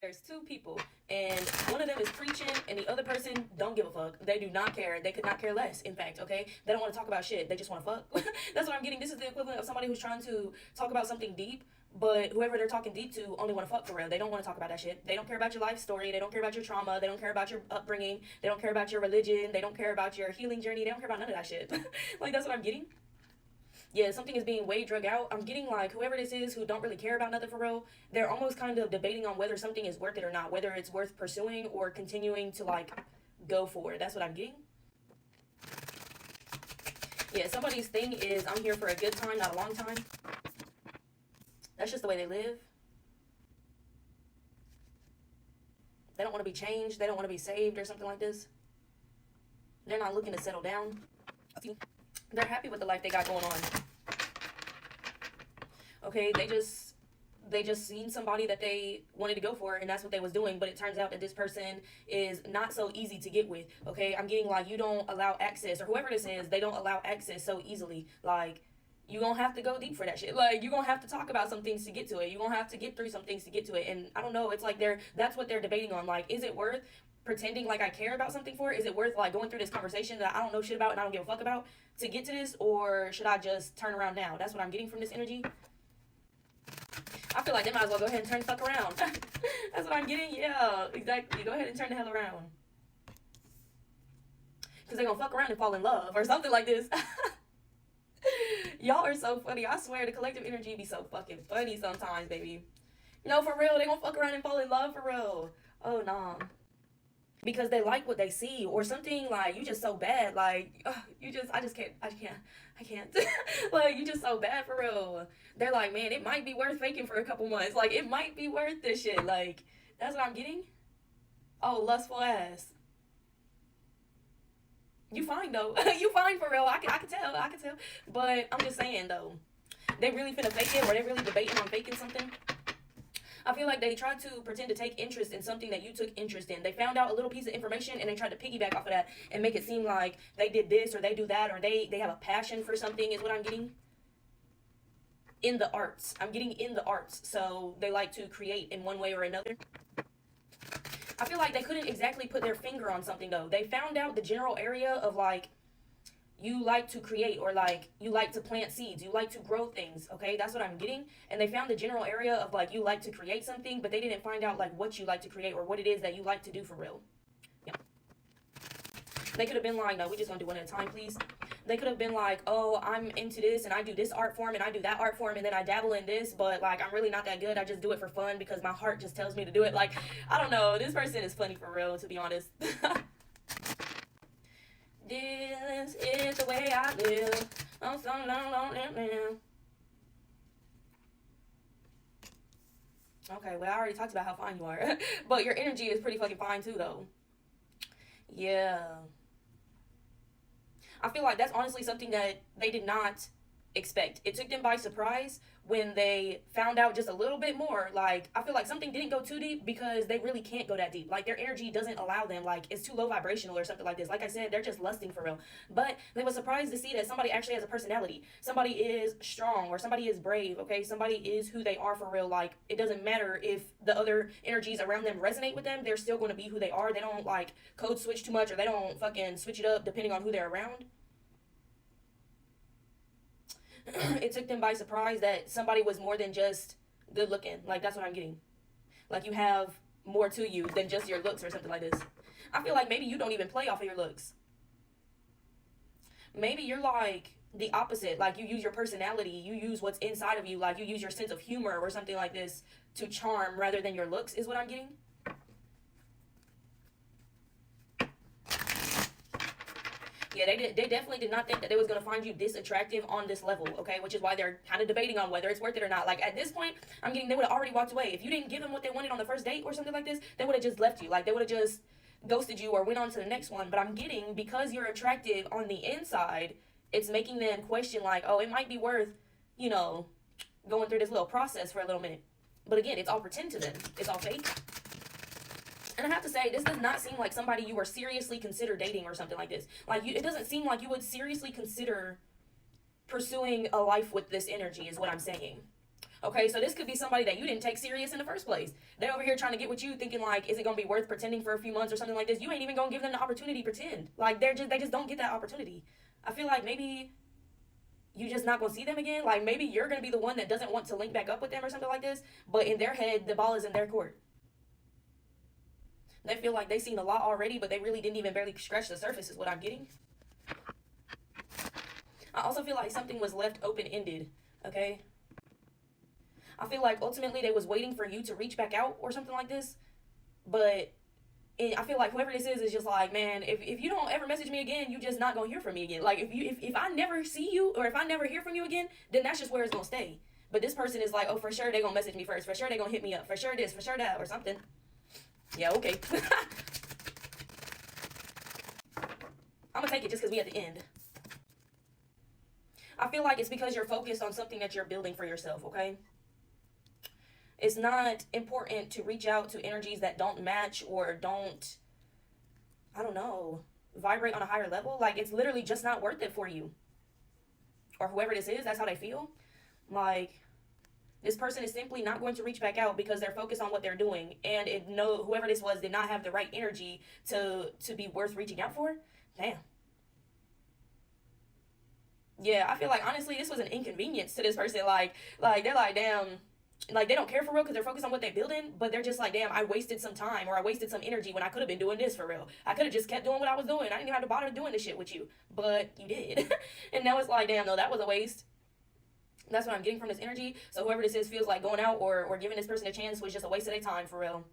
there's two people, and one of them is preaching and the other person don't give a fuck. They do not care. They could not care less, in fact. Okay, they don't want to talk about shit. They just want to fuck. That's what I'm getting. This is the equivalent of somebody who's trying to talk about something deep, but whoever they're talking deep to only want to fuck for real. They don't want to talk about that shit. They don't care about your life story. They don't care about your trauma. They don't care about your upbringing. They don't care about your religion. They don't care about your healing journey. They don't care about none of that shit. Like, that's what I'm getting. Yeah, something is being way drug out. I'm getting like whoever this is who don't really care about nothing for real, they're almost kind of debating on whether something is worth it or not, whether it's worth pursuing or continuing to like go for it. That's what I'm getting. Yeah, somebody's thing is I'm here for a good time, not a long time. That's just the way they live. They don't want to be changed. They don't want to be saved or something like this. They're not looking to settle down. They're happy with the life they got going on. Okay, they just seen somebody that they wanted to go for, and that's what they was doing, but it turns out that this person is not so easy to get with. Okay, I'm getting like you don't allow access, or whoever this is, they don't allow access so easily. Like, you gonna have to go deep for that shit. Like, you gonna have to talk about some things to get to it. You gonna have to get through some things to get to it. And I don't know, it's like that's what they're debating on. Like, is it worth pretending like I care about something for it? Is it worth like going through this conversation that I don't know shit about and I don't give a fuck about to get to this, or should I just turn around now? That's what I'm getting from this energy. I feel like they might as well go ahead and turn the fuck around. That's what I'm getting. Yeah, exactly. Go ahead and turn the hell around. Because they're going to fuck around and fall in love or something like this. Y'all are so funny. I swear the collective energy be so fucking funny sometimes, baby. No, for real. They going to fuck around and fall in love for real. Oh, nah. Because they like what they see or something. Like, you just so bad. Like, I just can't. Like, you just so bad for real. They're like, man, it might be worth faking for a couple months. Like, it might be worth this shit. Like, that's what I'm getting. Oh, lustful ass. You fine though. You fine for real. I can tell. But I'm just saying though, they really finna fake it, or they really debating on faking something. I feel like they tried to pretend to take interest in something that you took interest in. They found out a little piece of information and they tried to piggyback off of that and make it seem like they did this or they do that, or they have a passion for something, is what I'm getting. In the arts. I'm getting in the arts. So they like to create in one way or another. I feel like they couldn't exactly put their finger on something though. They found out the general area of like, you like to create, or like you like to plant seeds, you like to grow things. Okay, that's what I'm getting. And they found the general area of like you like to create something, but they didn't find out like what you like to create or what it is that you like to do for real. Yeah, they could have been like, no, we just gonna do one at a time, please. They could have been like, oh, I'm into this and I do this art form and I do that art form and then I dabble in this, but like I'm really not that good. I just do it for fun because my heart just tells me to do it. Like, I don't know, this person is funny for real, to be honest. This is the way I live. I'm so long. Okay, well, I already talked about how fine you are. But your energy is pretty fucking fine too, though. Yeah. I feel like that's honestly something that they did not expect. It took them by surprise when they found out just a little bit more. Like, I feel like something didn't go too deep because they really can't go that deep. Like, their energy doesn't allow them. Like, it's too low vibrational or something like this. Like I said, they're just lusting for real. But they were surprised to see that somebody actually has a personality. Somebody is strong, or somebody is brave, okay? Somebody is who they are for real. Like, it doesn't matter if the other energies around them resonate with them. They're still going to be who they are. They don't, like, code switch too much, or they don't fucking switch it up depending on who they're around. It took them by surprise that somebody was more than just good looking. Like, that's what I'm getting. Like, you have more to you than just your looks or something like this. I feel like maybe you don't even play off of your looks. Maybe you're like the opposite. Like, you use your personality, you use what's inside of you, like you use your sense of humor or something like this to charm rather than your looks, is what I'm getting. Yeah, they definitely did not think that they was going to find you this attractive on this level, okay? Which is why they're kind of debating on whether it's worth it or not. Like, at this point, I'm getting, they would have already walked away. If you didn't give them what they wanted on the first date or something like this, they would have just left you. Like, they would have just ghosted you or went on to the next one. But I'm getting, because you're attractive on the inside, it's making them question, like, oh, it might be worth, you know, going through this little process for a little minute. But again, it's all pretend to them. It's all fake. And I have to say, this does not seem like somebody you were seriously consider dating or something like this. Like, it doesn't seem like you would seriously consider pursuing a life with this energy, is what I'm saying. Okay, so this could be somebody that you didn't take serious in the first place. They're over here trying to get with you, thinking like, is it gonna be worth pretending for a few months or something like this? You ain't even gonna give them the opportunity to pretend. Like they just don't get that opportunity. I feel like maybe you just not gonna see them again. Like maybe you're gonna be the one that doesn't want to link back up with them or something like this. But in their head, the ball is in their court. They feel like they've seen a lot already, but they really didn't even barely scratch the surface. Is what I'm getting. I also feel like something was left open ended. Okay. I feel like ultimately they was waiting for you to reach back out or something like this. But I feel like whoever this is just like, man, if you don't ever message me again, you just not gonna hear from me again. Like if I never see you or if I never hear from you again, then that's just where it's gonna stay. But this person is like, oh, for sure they gonna message me first. For sure they gonna hit me up. For sure this, for sure that, or something. Yeah, okay. I'm gonna take it just because we at the end. I feel like it's because you're focused on something that you're building for yourself, okay? It's not important to reach out to energies that don't match or don't, I don't know, vibrate on a higher level. Like, it's literally just not worth it for you. Or whoever this is, that's how they feel. Like, this person is simply not going to reach back out because they're focused on what they're doing. And whoever this was did not have the right energy to be worth reaching out for. Damn. Yeah, I feel like, honestly, this was an inconvenience to this person. Like they're like, damn. Like they don't care for real because they're focused on what they're building, but they're just like, damn, I wasted some time or I wasted some energy when I could have been doing this for real. I could have just kept doing what I was doing. I didn't even have to bother doing this shit with you, but you did. And now it's like, damn, no, that was a waste. That's what I'm getting from this energy. So whoever this is feels like going out or giving this person a chance was just a waste of their time for real.